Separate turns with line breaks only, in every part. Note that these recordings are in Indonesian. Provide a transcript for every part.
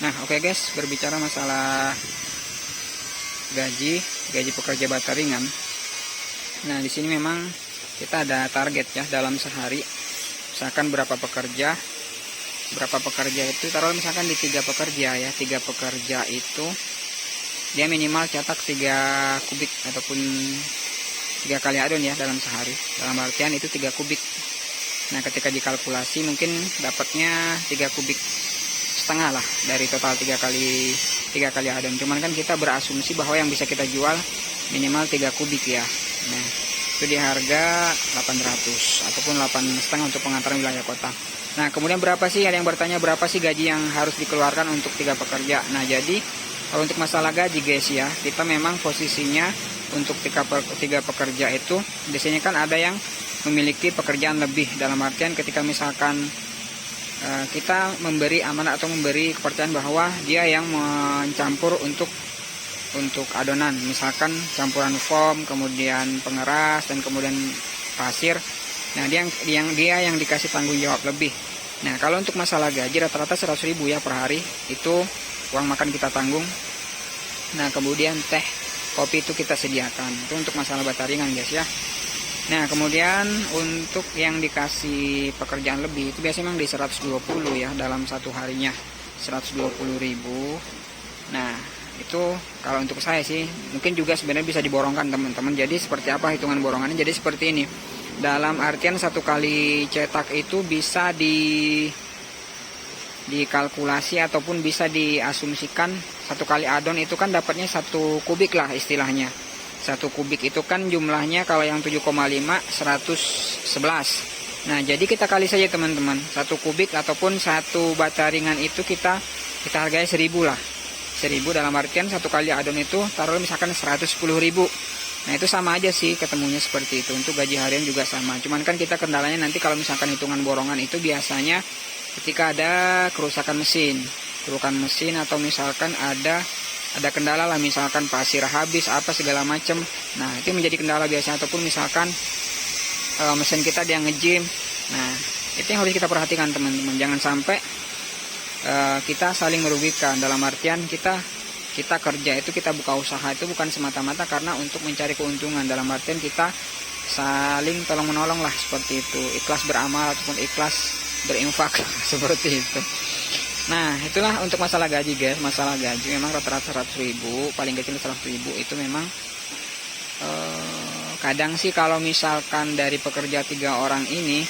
Nah, oke guys, berbicara masalah gaji pekerja bata ringan. Nah, di sini memang kita ada target ya dalam sehari. Misalkan berapa pekerja itu taruh misalkan di 3 pekerja ya. 3 pekerja itu dia minimal cetak 3 kubik ataupun 3 kali adon ya dalam sehari. Dalam artian itu 3 kubik. Nah, ketika dikalkulasi mungkin dapatnya 3 kubik setengah lah dari total 3 kali adon. Cuman kan kita berasumsi bahwa yang bisa kita jual minimal 3 kubik ya. Nah, itu di harga 800 ataupun 8,5 untuk pengantaran wilayah kota. Nah, kemudian berapa sih, ada yang bertanya berapa sih gaji yang harus dikeluarkan untuk 3 pekerja. Nah, jadi kalau untuk masalah gaji guys ya, kita memang posisinya untuk 3 pekerja itu biasanya kan ada yang memiliki pekerjaan lebih. Dalam artian ketika misalkan kita memberi amanah atau memberi kepercayaan bahwa dia yang mencampur untuk adonan, misalkan campuran foam, kemudian pengeras, dan kemudian pasir. Nah, dia yang dikasih tanggung jawab lebih. Nah, kalau untuk masalah gaji rata-rata 100.000 ya per hari, itu uang makan kita tanggung. Nah, kemudian teh, kopi itu kita sediakan. Itu untuk masalah bata ringan guys ya. Nah, kemudian untuk yang dikasih pekerjaan lebih itu biasanya memang di 120 ya dalam satu harinya, 120.000. Nah, itu kalau untuk saya sih mungkin juga sebenarnya bisa diborongkan teman-teman. Jadi seperti apa hitungan borongannya? Jadi seperti ini. Dalam artian 1 kali cetak itu bisa dikalkulasi ataupun bisa diasumsikan 1 kali adon itu kan dapatnya 1 kubik lah istilahnya. 1 kubik itu kan jumlahnya kalau yang 7,5 111. Nah, jadi kita kali saja teman-teman. 1 kubik ataupun 1 bata ringan itu kita hargai 1.000 lah. 1.000 dalam artian 1 kali adon itu taruh misalkan 110.000. Nah, itu sama aja sih ketemunya seperti itu. Untuk gaji harian juga sama. Cuman kan kita kendalanya nanti kalau misalkan hitungan borongan itu biasanya ketika ada kerusakan mesin atau misalkan ada kendala lah, misalkan pasir habis apa segala macam. Nah, itu menjadi kendala biasanya, ataupun misalkan mesin kita dia nge-jam. Nah, itu yang harus kita perhatikan teman-teman. Jangan sampai kita saling merugikan. Dalam artian kita kerja itu, kita buka usaha itu bukan semata-mata karena untuk mencari keuntungan. Dalam artian kita saling tolong menolong lah, seperti itu. Ikhlas beramal ataupun ikhlas berinfak seperti itu. Nah, itulah untuk masalah gaji guys. Masalah gaji memang rata-rata 100.000, paling kecil 100.000 itu memang kadang sih kalau misalkan dari pekerja 3 orang ini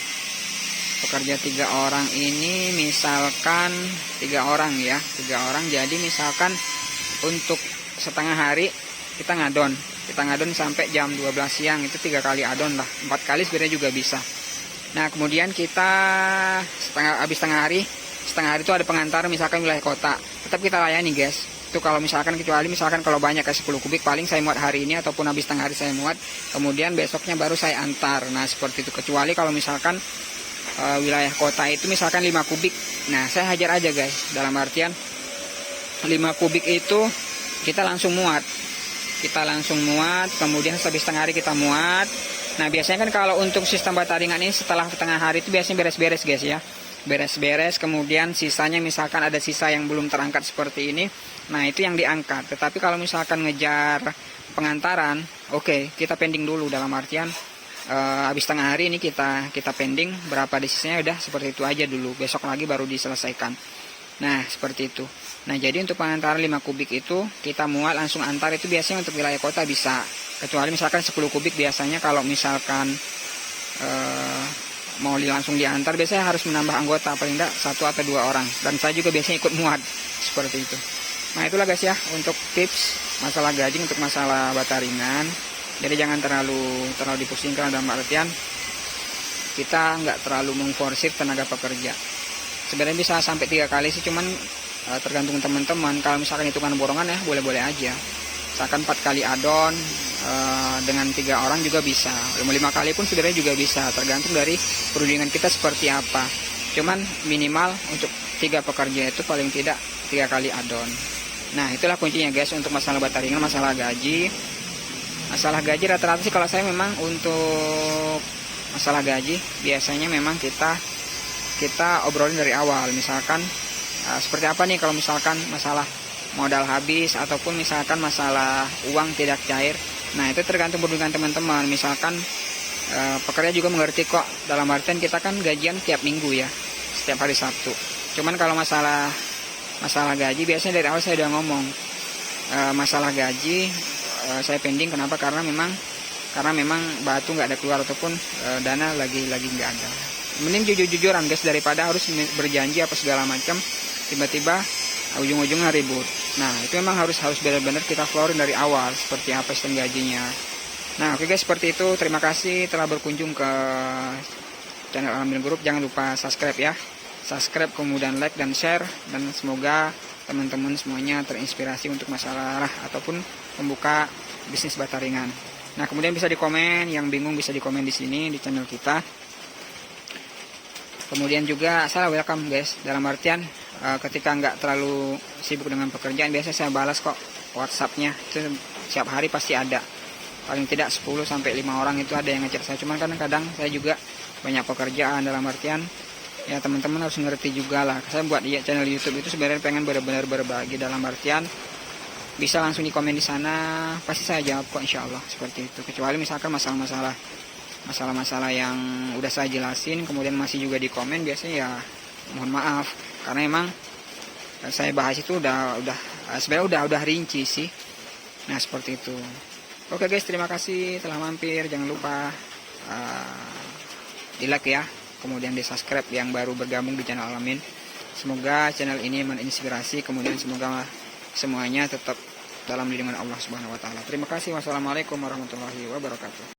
misalkan 3 orang ya, 3 orang, jadi misalkan untuk setengah hari kita ngadon sampai jam 12 siang, itu 3 kali adon lah, 4 kali sebenarnya juga bisa. Nah, kemudian kita habis setengah hari itu ada pengantar misalkan wilayah kota, tetap kita layani guys. Itu kalau misalkan, kecuali misalkan kalau banyak kayak 10 kubik paling saya muat hari ini, ataupun habis setengah hari saya muat, kemudian besoknya baru saya antar. Nah, seperti itu. Kecuali kalau misalkan wilayah kota itu misalkan 5 kubik, nah saya hajar aja guys. Dalam artian 5 kubik itu kita langsung muat, kemudian habis setengah hari kita muat. Nah, biasanya kan kalau untuk sistem bata ringan ini setelah setengah hari itu biasanya beres-beres guys ya, kemudian sisanya misalkan ada sisa yang belum terangkat seperti ini, nah itu yang diangkat. Tetapi kalau misalkan ngejar pengantaran, oke, kita pending dulu. Dalam artian habis setengah hari ini kita pending, berapa di sisanya udah seperti itu aja dulu, besok lagi baru diselesaikan. Nah, seperti itu. Nah, jadi untuk pengantaran 5 kubik itu kita muat langsung antar, itu biasanya untuk wilayah kota bisa. Kecuali misalkan 10 kubik biasanya kalau misalkan mau langsung diantar, biasanya harus menambah anggota paling tidak 1 atau 2 orang, dan saya juga biasanya ikut muat seperti itu. Nah, itulah guys ya untuk tips masalah gaji untuk masalah bata ringan. Jadi jangan terlalu dipusingkan, dalam artian kita nggak terlalu mengforsir tenaga pekerja. Sebenarnya bisa sampai 3 kali sih, cuman tergantung teman-teman. Kalau misalkan hitungan borongan ya boleh-boleh aja. Misalkan 4 kali adon dengan 3 orang juga bisa, 5 kali pun sebenarnya juga bisa, tergantung dari perundingan kita seperti apa. Cuman minimal untuk 3 pekerja itu paling tidak 3 kali adon. Nah, itulah kuncinya guys untuk masalah bata ringan. Masalah gaji rata-rata sih kalau saya memang untuk masalah gaji biasanya memang kita obrolin dari awal. Misalkan seperti apa nih kalau misalkan masalah modal habis ataupun misalkan masalah uang tidak cair. Nah, itu tergantung dengan teman-teman. Misalkan pekerja juga mengerti kok, dalam artian kita kan gajian tiap minggu ya, setiap hari Sabtu. Cuman kalau masalah gaji biasanya dari awal saya udah ngomong, masalah gaji saya pending. Kenapa? Karena memang batu nggak ada keluar ataupun dana lagi nggak ada. Mending jujur-jujuran guys, daripada harus berjanji apa segala macam tiba-tiba ujung-ujungnya ribut. Nah, itu memang harus benar-benar kita keluarin dari awal seperti apa sistem gajinya. Nah, oke guys, seperti itu. Terima kasih telah berkunjung ke channel Alhamdulillah Group. Jangan lupa subscribe ya. Subscribe, kemudian like dan share, dan semoga teman-teman semuanya terinspirasi untuk masalah ataupun membuka bisnis bata ringan. Nah, kemudian bisa di komen, yang bingung bisa di komen di sini di channel kita. Kemudian juga saya welcome guys, dalam artian ketika nggak terlalu sibuk dengan pekerjaan, biasanya saya balas kok WhatsApp-nya. Itu setiap hari pasti ada. Paling tidak 10-5 orang itu ada yang ngechat saya. Cuman kadang-kadang saya juga banyak pekerjaan, dalam artian ya teman-teman harus ngerti juga lah. Saya buat channel YouTube itu sebenarnya pengen benar-benar berbagi, dalam artian bisa langsung di komen di sana, pasti saya jawab kok insya Allah, seperti itu. Kecuali misalkan masalah-masalah yang udah saya jelasin kemudian masih juga di komen, biasanya ya mohon maaf, karena emang saya bahas itu sebenarnya udah rinci sih. Nah, seperti itu. Oke guys, terima kasih telah mampir. Jangan lupa di like ya, kemudian di subscribe yang baru bergabung di channel Alamin. Semoga channel ini menginspirasi, kemudian semoga semuanya tetap dalam lindungan Allah Subhanahu wa taala. Terima kasih. Wassalamualaikum warahmatullahi wabarakatuh.